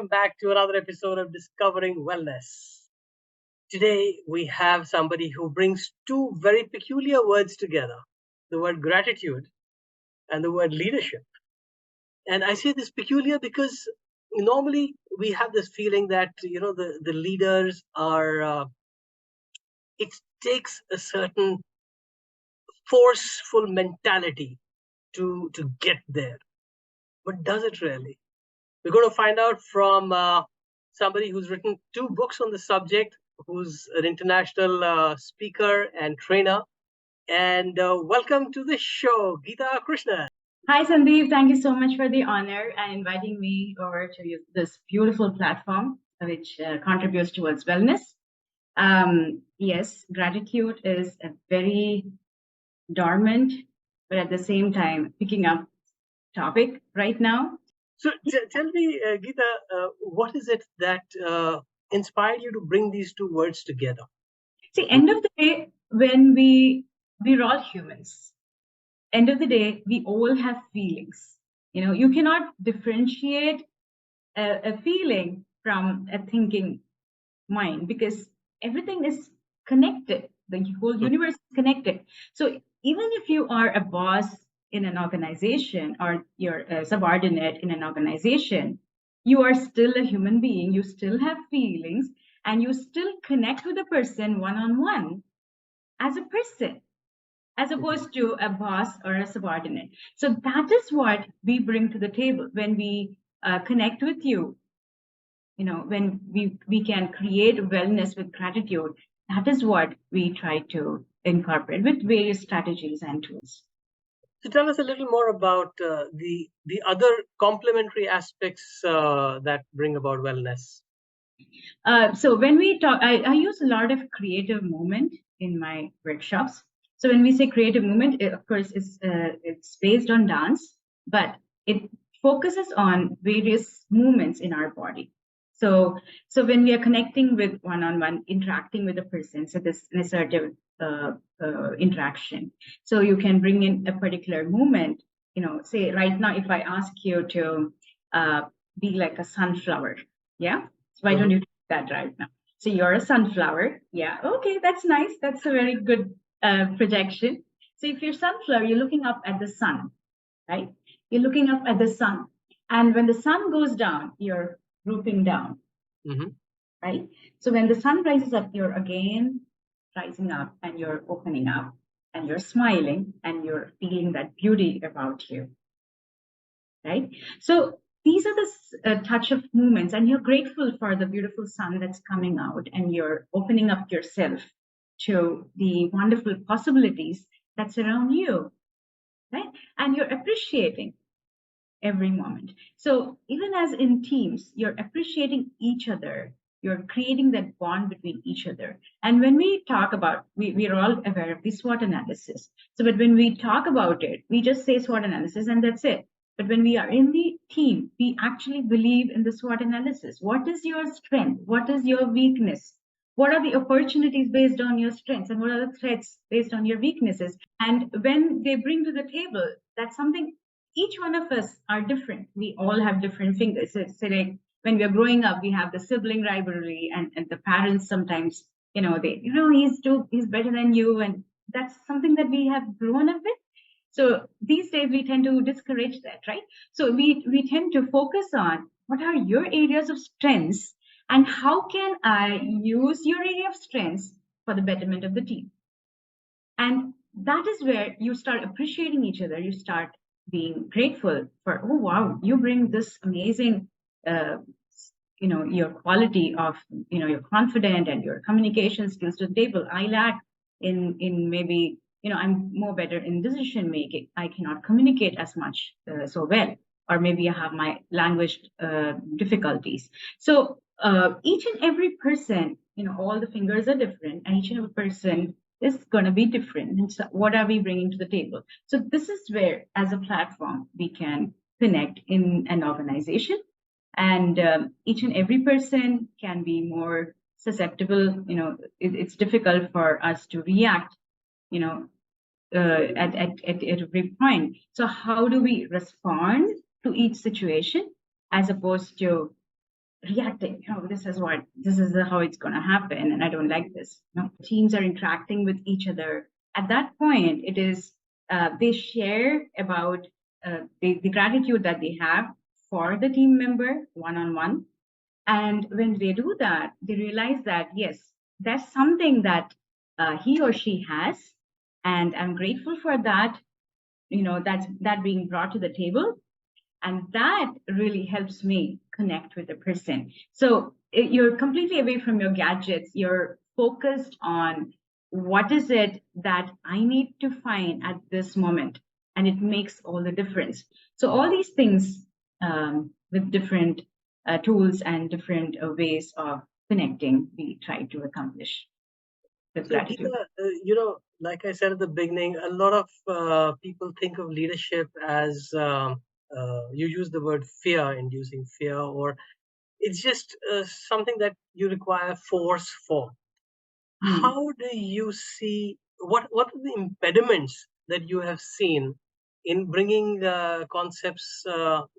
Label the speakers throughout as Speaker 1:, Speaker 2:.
Speaker 1: welcome back to another episode of Discovering Wellness. Today, we have somebody who brings two very peculiar words together, the word gratitude and the word leadership. And I say this peculiar because normally we have this feeling that, the leaders are, it takes a certain forceful mentality to get there. But does it really? We're going to find out from somebody who's written two books on the subject, who's an international speaker and trainer. And welcome to the show, Geetha Krishnan.
Speaker 2: Hi, Sandeep. Thank you so much for the honor and inviting me over to this beautiful platform, which contributes towards wellness. Yes, gratitude is a very dormant, but at the same time, picking up topic right now.
Speaker 1: So tell me, Geetha, what is it that inspired you to bring these two words together?
Speaker 2: See, end of the day, when we're all humans, end of the day, we all have feelings. You cannot differentiate a feeling from a thinking mind because everything is connected. The whole universe is connected. So even if you are a boss in an organization or you're a subordinate in an organization, you are still a human being. You still have feelings and you still connect with a person one-on-one as a person, as opposed to a boss or a subordinate. So that is what we bring to the table when we connect with you. When we can create wellness with gratitude, that is what we try to incorporate with various strategies and tools.
Speaker 1: So tell us a little more about the other complementary aspects that bring about wellness.
Speaker 2: So when we talk, I use a lot of creative movement in my workshops. So when we say creative movement, of course, it's based on dance, but it focuses on various movements in our body. So when we are connecting with one-on-one, interacting with a person, so this an assertive interaction. So you can bring in a particular movement. Say right now, if I ask you to be like a sunflower, yeah. So why don't you do that right now? So you're a sunflower, yeah. Okay, that's nice. That's a very good projection. So if you're sunflower, you're looking up at the sun, right? You're looking up at the sun, and when the sun goes down, you're drooping down, right? So when the sun rises up, you're again rising up, and you're opening up, and you're smiling, and you're feeling that beauty about you, right? So these are the touch of movements, and you're grateful for the beautiful sun that's coming out, and you're opening up yourself to the wonderful possibilities that surround you, right? And you're appreciating every moment. So even as in teams, you're appreciating each other. You're creating that bond between each other. And when we talk about, we're all aware of the SWOT analysis. So, but when we talk about it, we just say SWOT analysis and that's it. But when we are in the team, we actually believe in the SWOT analysis. What is your strength? What is your weakness? What are the opportunities based on your strengths? And what are the threats based on your weaknesses? And when they bring to the table, that's something, each one of us are different. We all have different fingers. So like when we are growing up, we have the sibling rivalry and the parents sometimes, he's better than you. And that's something that we have grown up with. So these days we tend to discourage that, right? So we tend to focus on what are your areas of strengths and how can I use your area of strengths for the betterment of the team? And that is where you start appreciating each other. You start being grateful for, oh, wow, you bring this amazing, your quality of, you're confident and your communication skills to the table. I lack in maybe, I'm more better in decision making. I cannot communicate as much so well, or maybe I have my language difficulties. So each and every person, all the fingers are different, and each and every person is going to be different. And so what are we bringing to the table? So this is where, as a platform, we can connect in an organization, and each and every person can be more susceptible. It's difficult for us to react, at every point. So how do we respond to each situation as opposed to reacting. Oh, this is how it's going to happen, and I don't like this. Teams are interacting with each other. At that point, it is they share about the gratitude that they have for the team member one on one. And when they do that, they realize that, yes, there's something that he or she has, and I'm grateful for that. That's that being brought to the table, and that really helps me connect with the person. So you're completely away from your gadgets. You're focused on what is it that I need to find at this moment, and it makes all the difference. So all these things, with different tools and different ways of connecting, we try to accomplish with
Speaker 1: So, Geetha,
Speaker 2: gratitude.
Speaker 1: like I said at the beginning, a lot of people think of leadership as you use the word fear, inducing fear, or it's just something that you require force for.
Speaker 2: Hmm.
Speaker 1: How do you see what are the impediments that you have seen in bringing concepts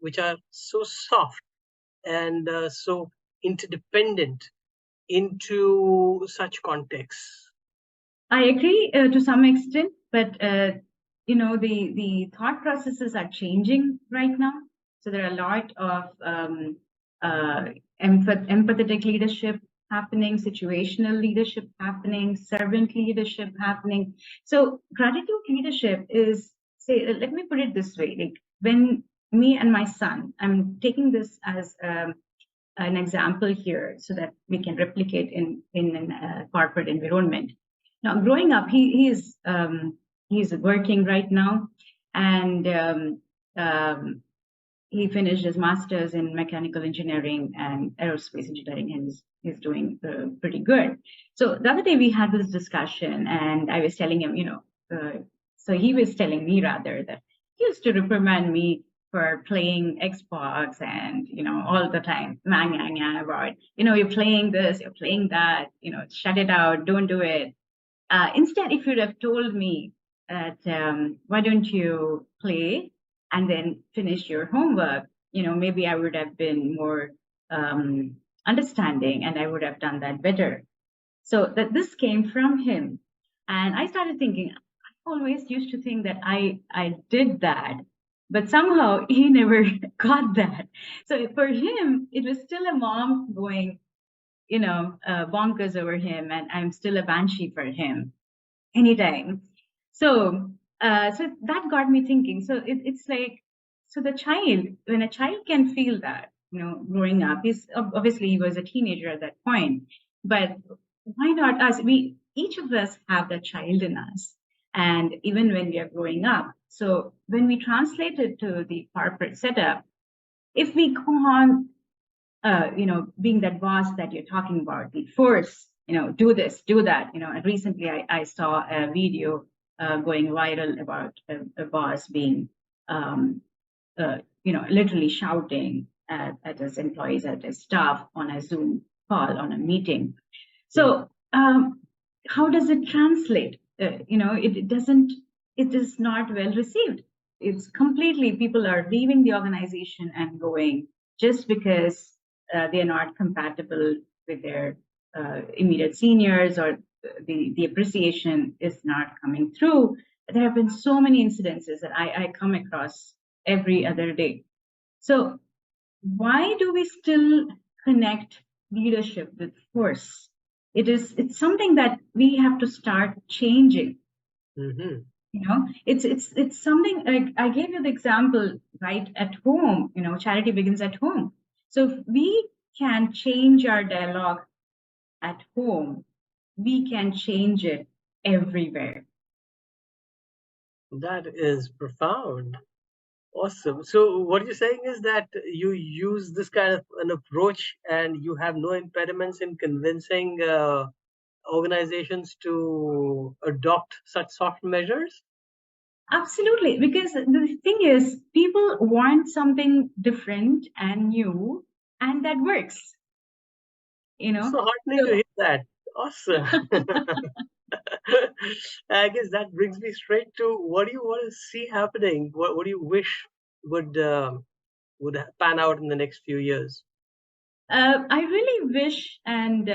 Speaker 1: which are so soft and so interdependent into such contexts?
Speaker 2: I agree to some extent, but the thought processes are changing right now. So there are a lot of uh, empathetic leadership happening, situational leadership happening, servant leadership happening. So gratitude leadership is, say, let me put it this way: like when me and my son, I'm taking this as an example here so that we can replicate in a corporate environment. Now, growing up, he's working right now, and um, he finished his master's in mechanical engineering and aerospace engineering, and he's doing pretty good. So the other day we had this discussion, and I was telling him, so he was telling me rather that he used to reprimand me for playing Xbox and all the time, about you're playing this, you're playing that, shut it out, don't do it. Instead, if you'd have told me that, why don't you play and then finish your homework, maybe I would have been more understanding and I would have done that better. So that this came from him. And I started thinking, I always used to think that I did that, but somehow he never got that. So for him, it was still a mom going, bonkers over him, and I'm still a banshee for him anytime. So that got me thinking. So it's like, so the child, when a child can feel that, growing up, obviously he was a teenager at that point, but why not us? We each of us have that child in us, and even when we are growing up. So when we translate it to the corporate setup, if we go on being that boss that you're talking about, the force, do this, do that, and recently I saw a video going viral about a boss being, um, literally shouting at his employees, at his staff on a Zoom call, on a meeting.
Speaker 1: Hmm.
Speaker 2: So, how does it translate? It doesn't, it is not well received. It's completely, people are leaving the organization and going just because they are not compatible with their immediate seniors, or the appreciation is not coming through. There have been so many incidences that I come across every other day. So why do we still connect leadership with force? It's something that we have to start changing.
Speaker 1: Mm-hmm.
Speaker 2: It's something like I gave you the example right at home. Charity begins at home. So if we can change our dialogue at home, we can change it everywhere.
Speaker 1: That is profound. Awesome. So what you're saying is that you use this kind of an approach and you have no impediments in convincing organizations to adopt such soft measures.
Speaker 2: Absolutely, because the thing is, people want something different and new, and that works. You know,
Speaker 1: So heartening to
Speaker 2: so
Speaker 1: hear that. Awesome. I guess that brings me straight to what do you want to see happening? What do you wish would pan out in the next few years?
Speaker 2: I really wish, and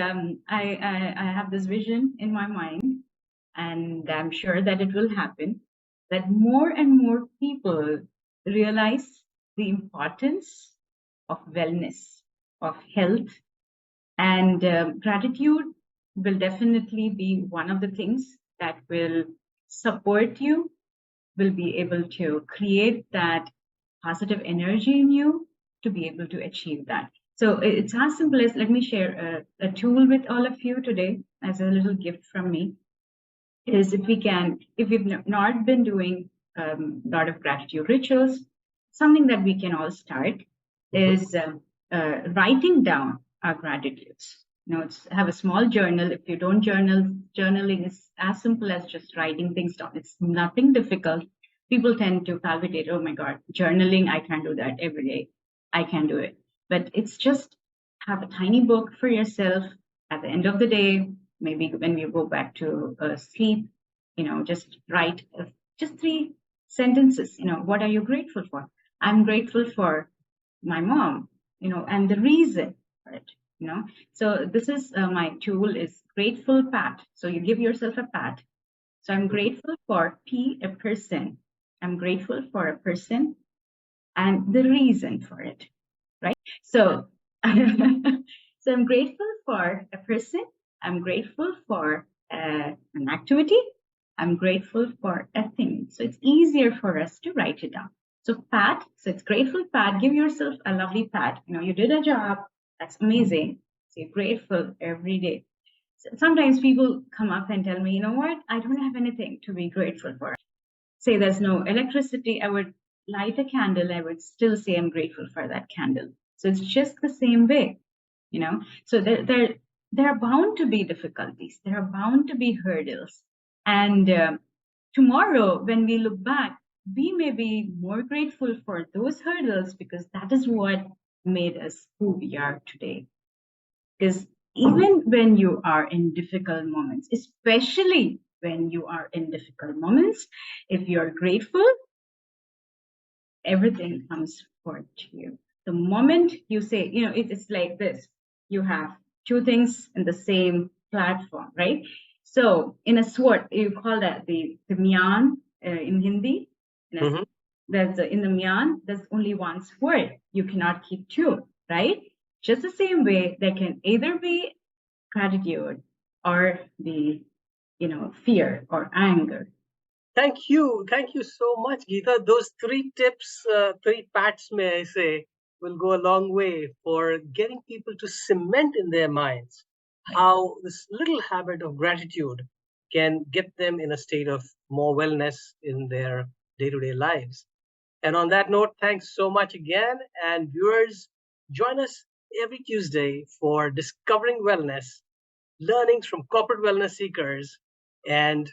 Speaker 2: I have this vision in my mind, and I'm sure that it will happen, that more and more people realize the importance of wellness, of health, and gratitude will definitely be one of the things that will support you, will be able to create that positive energy in you to be able to achieve that. So it's as simple as, let me share a tool with all of you today as a little gift from me. Is if we can, if we've not been doing a lot of gratitude rituals, something that we can all start is writing down our gratitudes. It's have a small journal. If you don't journal, journaling is as simple as just writing things down. It's nothing difficult. People tend to palpitate, oh my God, journaling, I can't do that every day. I can do it. But it's just have a tiny book for yourself at the end of the day, maybe when you go back to sleep, just write just 3 sentences. What are you grateful for? I'm grateful for my mom, and the reason for it. So this is my tool is grateful pat. So you give yourself a pat. So I'm grateful for a person. I'm grateful for a person and the reason for it, right? So, so I'm grateful for a person. I'm grateful for an activity. I'm grateful for a thing. So it's easier for us to write it down. So pat. So it's grateful pat. Give yourself a lovely pat. You did a job. That's amazing. So you're grateful every day. So sometimes people come up and tell me, you know what? I don't have anything to be grateful for. Say there's no electricity, I would light a candle, I would still say I'm grateful for that candle. So it's just the same way, So there are bound to be difficulties, there are bound to be hurdles. And tomorrow, when we look back, we may be more grateful for those hurdles because that is what made us who we are today. Because even when you are in difficult moments, especially when you are in difficult moments, if you're grateful, everything comes forward to you. The moment you say, it's like this, you have 2 things in the same platform, right? So in a sword, you call that the myan in Hindi. In the myan, there's only one sword. You cannot keep 2, right? Just the same way, there can either be gratitude or the fear or anger.
Speaker 1: Thank you so much, Geetha. Those 3 tips, 3 pats, may I say, will go a long way for getting people to cement in their minds how this little habit of gratitude can get them in a state of more wellness in their day-to-day lives. And on that note, thanks so much again. And viewers, join us every Tuesday for Discovering Wellness, learnings from corporate wellness seekers. And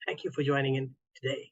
Speaker 1: thank you for joining in today.